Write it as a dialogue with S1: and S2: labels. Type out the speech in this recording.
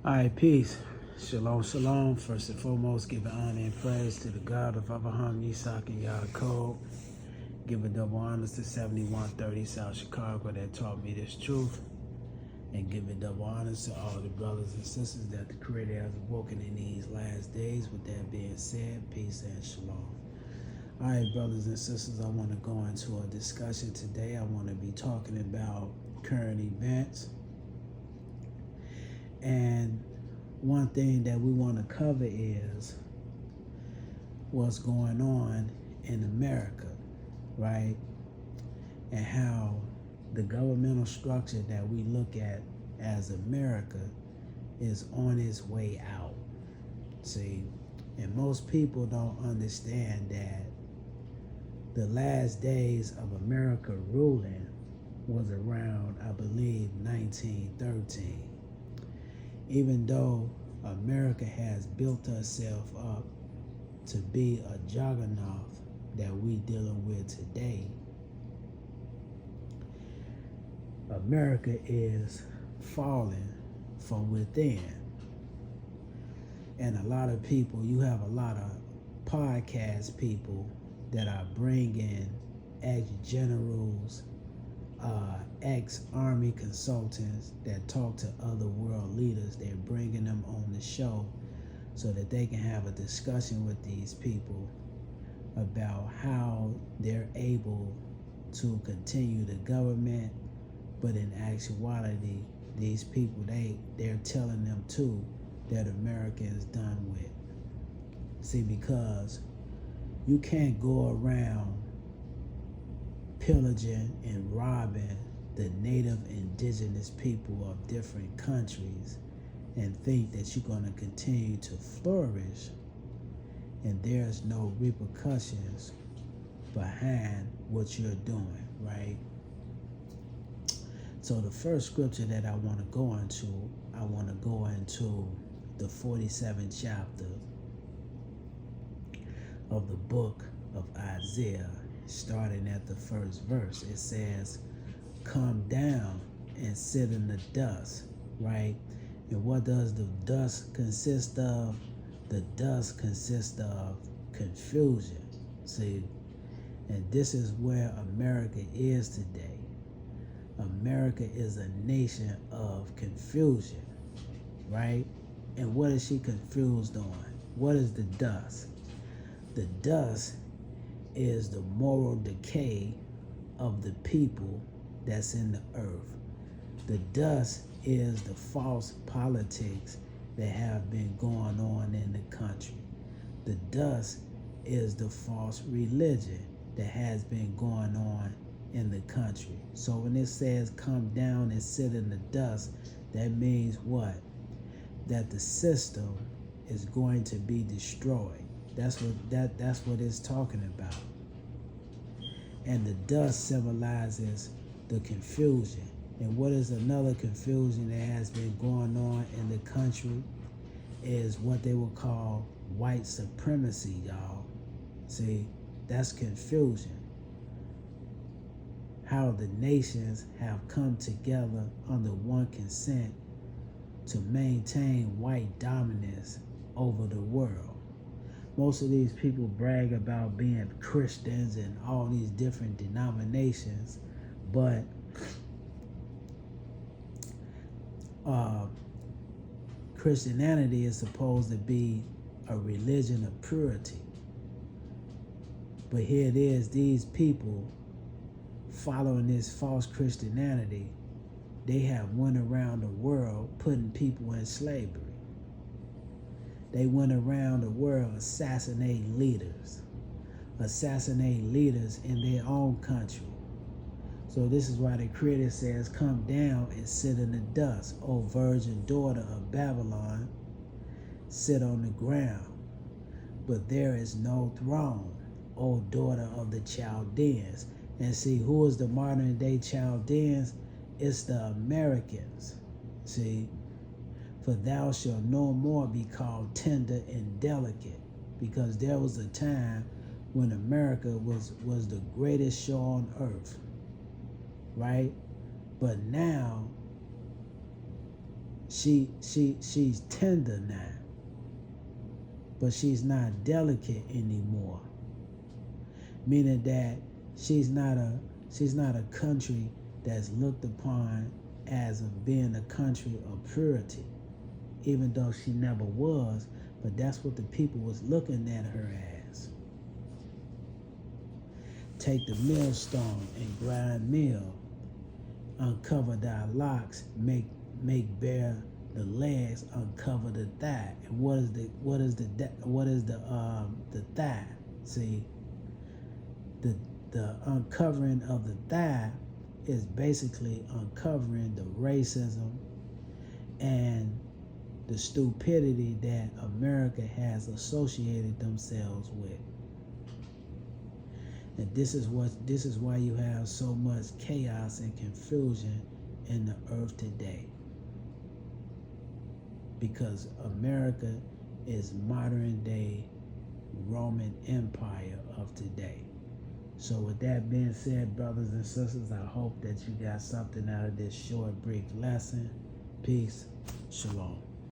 S1: All right, peace. Shalom, shalom. First and foremost, giving honor and praise to the God of Abraham, Yitzhak, and Yaakov. Giving double honors to 7130 South Chicago that taught me this truth. And giving double honors to all the brothers and sisters that the Creator has awoken in these last days. With that being said, peace and shalom. All right, brothers and sisters, I want to go into a discussion today. I want to be talking about current events. And one thing that we want to cover is what's going on in America, right? And how the governmental structure that we look at as America is on its way out. See, and most people don't understand that the last days of America ruling was around, I believe, 1913. Even though America has built herself up to be a juggernaut that we dealing with today, America is falling from within. And a lot of people, you have a lot of podcast people that are bringing ex-generals, ex-army consultants that talk to other world leaders. They're bringing them on the show so that they can have a discussion with these people about how they're able to continue the government. But in actuality, these people, they're telling them too that America is done with. See, because you can't go around pillaging and robbing the native indigenous people of different countries and think that you're going to continue to flourish and there's no repercussions behind what you're doing, right? So the first scripture that I want to go into the 47th chapter of the book of Isaiah, starting at the first verse. It says, "Come down and sit in the dust," right? And what does the dust consist of? The dust consists of confusion. See, and this is where America is today. America is a nation of confusion, right? And what is she confused on? What is the dust? The dust is the moral decay of the people that's in the earth. The dust is the false politics that have been going on in the country. The dust is the false religion that has been going on in the country. So when it says come down and sit in the dust, that means what? That the system is going to be destroyed. That's what it's talking about. And the dust symbolizes the confusion. And what is another confusion that has been going on in the country is what they will call white supremacy, y'all. See, that's confusion. How the nations have come together under one consent to maintain white dominance over the world. Most of these people brag about being Christians and all these different denominations, but Christianity is supposed to be a religion of purity. But here it is, these people following this false Christianity, they have went around the world putting people in slavery. They went around the world assassinating leaders in their own country. So this is why the Creator says, come down and sit in the dust, O virgin daughter of Babylon, sit on the ground. But there is no throne, O daughter of the Chaldeans. And see, who is the modern day Chaldeans? It's the Americans. See, for thou shalt no more be called tender and delicate, because there was a time when America was the greatest show on earth, right? But now she's tender now, but she's not delicate anymore. Meaning that she's not a country that's looked upon as of being a country of purity, even though she never was, but that's what the people was looking at her as. Take the millstone and grind meal, uncover thy locks, make bare the legs, uncover the thigh. And what is the thigh? See, the uncovering of the thigh is basically uncovering the racism and the stupidity that America has associated themselves with. And this is why you have so much chaos and confusion in the earth today. Because America is modern day Roman Empire of today. So with that being said, brothers and sisters, I hope that you got something out of this short, brief lesson. Peace. Shalom.